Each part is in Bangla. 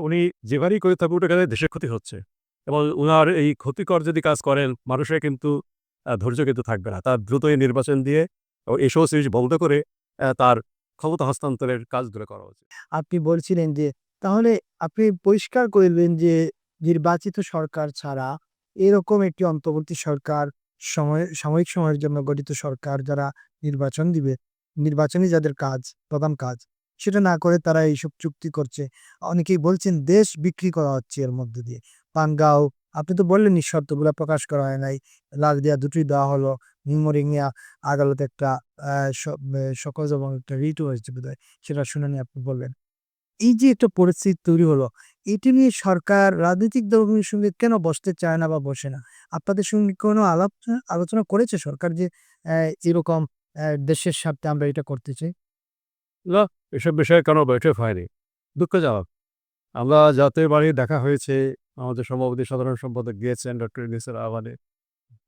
উনি যেভাবেই করে থাকুক না কেন দেশের ক্ষতি হচ্ছে এবং উনার এই ক্ষতিকর যদি কাজ করেন মানুষের কিন্তু ধৈর্য কিন্তু থাকবে না। তার দ্রুতই নির্বাচন দিয়ে ও এই সমস্ত জিনিস বন্ধ করে তার ক্ষমতা হস্তান্তরের কাজগুলো করা উচিত। আপনি বলছিলেন যে তাহলে আপনি পরিষ্কার করলেন যে নির্বাচিত সরকার ছাড়া এরকম একটি অন্তর্বর্তী সরকার সাময়িক সময়ের জন্য গঠিত সরকার যারা নির্বাচন দিবে, নির্বাচনই যাদের কাজ, প্রধান কাজ, সেটা না করে তারা এইসব চুক্তি করছে। অনেকেই বলছেন দেশ বিক্রি করা হচ্ছে এর মধ্যে দিয়ে। পাঙ্গাও আপনি তো বললেনই শর্তগুলা প্রকাশ করা হয় নাই। লাল দিয়া দুটোই দেওয়া হলো। নির্মরিংয়া আদালতে একটা শোকজ এবং একটা রিটও হয়েছে বোধহয়। সেটা শুনানি আপনি বললেন। এই যে একটা পরিস্থিতি তৈরি হলো, এটি নিয়ে সরকার রাজনৈতিক দলগুলোর সঙ্গে কেন বসতে চায় না বা বসে না? আপনাদের সঙ্গে কোনো আলোচনা করেছে সরকার যে এরকম দেশের স্বার্থে আমরা এটা করতে চাই? না, এসব বিষয়ে কেন বৈঠক হয়নি? দুঃখজনক। আমরা যতবারই দেখা হয়েছে, আমাদের সভাপতি সাধারণ সম্পাদক গিয়েছেন ডক্টর ইউনূসের আহ্বানে।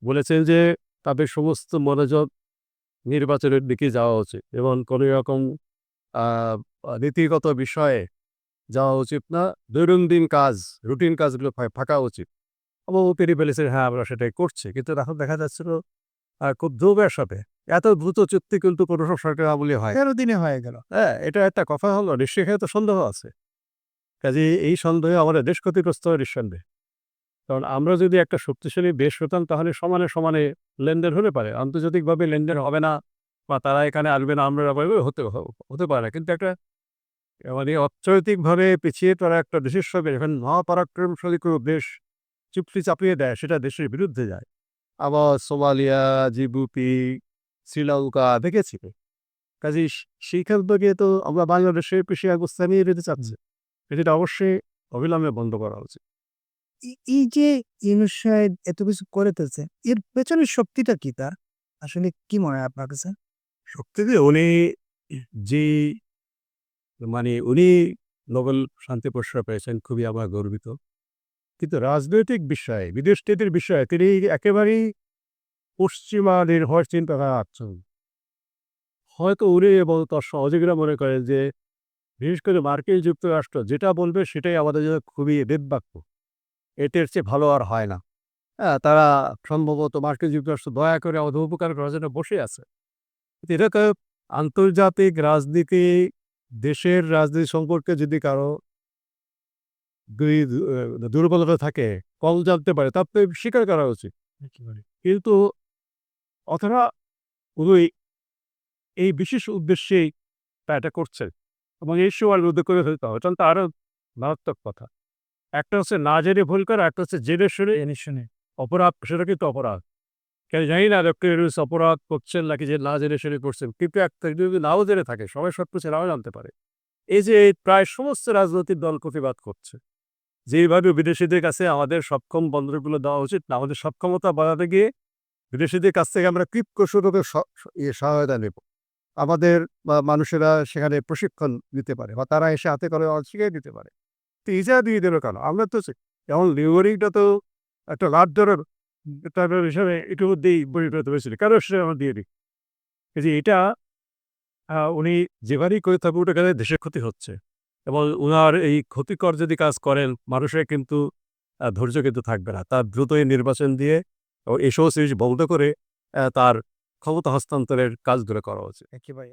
বলেছেন যে তাদের সমস্ত মনোযোগ নির্বাচনের দিকে যাওয়া উচিত এবং কোনো রকম আ নীতিগত বিষয়ে যাওয়া উচিত না। দৈনন্দিন কাজ, রুটিন কাজগুলো থাকা উচিত। এবং তিনি বলেছেন, "হ্যাঁ, আমরা সেটাই করছি।" কিন্তু এখন দেখা যাচ্ছিল খুব দ্রুবের সাথে। এত দ্রুত চুক্তি কিন্তু কোনো সরকারের আমলে হয়। ১৩ দিনে হয়ে গেল। হ্যাঁ, এটা একটা কথা হলো। নিশ্চয়ই এখানে তো সন্দেহ আছে। কাজেই এই সন্দেহে আমাদের দেশ ক্ষতিগ্রস্ত হয় নিঃসন্দেহে। কারণ আমরা যদি একটা শক্তিশালী দেশ হতাম তাহলে সমানে, সমানে লেনদেন হতে পারে। আন্তর্জাতিকভাবে লেনদেন হবে না বা তারা এখানে আসবে না, আমরা এভাবে হতে পারে না। কিন্তু একটা মানে অর্থনৈতিকভাবে পিছিয়ে পড়া একটা দেশের সঙ্গে যখন মহাপরাক্রমশালী কোনো দেশ চুক্তি চাপিয়ে দেয়, সেটা দেশের বিরুদ্ধে যায়। আবার সোমালিয়া, জিবুতি, শ্রীলঙ্কা দেখেছি। কাজেই সেইখান থেকে তো আমরা বাংলাদেশের পেশি অবস্থা নিয়ে যেতে চাচ্ছি। এটা অবশ্যই অবিলম্বে বন্ধ করা উচিত। এই যে ইউনূস সাহেব এত কিছু করিতেছে, এর পেছনের শক্তিটা কি তার? আসলে কি মনে হয় আপনার কাছে? সত্যি উনি যে উনি নোবেল শান্তি পুরস্কার পেয়েছেন, খুবই আমরা গর্বিত। কিন্তু রাজনৈতিক বিষয়ে, বিদেশ নীতির বিষয়ে তিনি একেবারেই পশ্চিমা নির্ভর চিন্তাধারা আছেন। হয়তো উনি এবং তার সহযোগীরা মনে করেন যে বিশেষ করে মার্কিন যুক্তরাষ্ট্র যেটা বলবে সেটাই আমাদের জন্য খুবই বেদবাক্য। এটার চেয়ে ভালো আর হয় না। হ্যাঁ, তারা সম্ভবত মার্কিন যুক্তরাষ্ট্র দয়া করে আমাদের উপকার করার জন্য বসে আছে। কিন্তু এটাকে আন্তর্জাতিক রাজনীতি, দেশের রাজনীতি সম্পর্কে যদি কারো দুই দু দুর্বলতা থাকে, কম জানতে পারে, তার তো স্বীকার করা উচিত। একেবারে। কিন্তু অথবা উনি এই বিশেষ উদ্দেশ্যেই এটা করছে এবং এই সময়ের মধ্যে করে ফেলতে হবে। তখন তো আরো মারাত্মক কথা। একটা হচ্ছে না জেনে ভুল করা, একটা হচ্ছে জেনে শুনে জেনে শুনে। অপরাধ, সেটা কিন্তু অপরাধ। জানি না ডক্টর ইউনূস অপরাধ করছেন নাকি যে না জেনে শুনে করছেন। কিন্তু একটা যদি নাও জেনে থাকে, সবাই সবকিছু নাও জানতে পারে। এই যে প্রায় সমস্ত রাজনৈতিক দল প্রতিবাদ করছে। যেইভাবে বিদেশীদের কাছে আমাদের সক্ষম বন্দরগুলো দেওয়া উচিত না, আমাদের সক্ষমতা বাড়াতে গিয়ে বিদেশীদের কাছ থেকে আমরা কৃৎকৌশলগত সহায়তা নেব। আমাদের মানুষেরা সেখানে প্রশিক্ষণ নিতে পারে বা তারা এসে হাতে করে শিখিয়ে দিতে পারে। তো ইজা দিয়ে দিল কেন? আমরা তো যেমন লিওরিংটা তো একটা লাভ ধরার হিসাবে ইতিমধ্যেই পরিণত হয়েছিল। কেন সেটা আমরা দিয়ে দিই? এই যে এটা উনি যেভাবেই করে থাকুক না কেন দেশের ক্ষতি হচ্ছে এবং উনার এই ক্ষতিকর যদি কাজ করেন মানুষের কিন্তু ধৈর্য কিন্তু থাকবে না। তার দ্রুতই নির্বাচন দিয়ে ও এই সমস্ত জিনিস বন্ধ করে তার ক্ষমতা হস্তান্তরের কাজগুলো করা উচিত। একেবারে।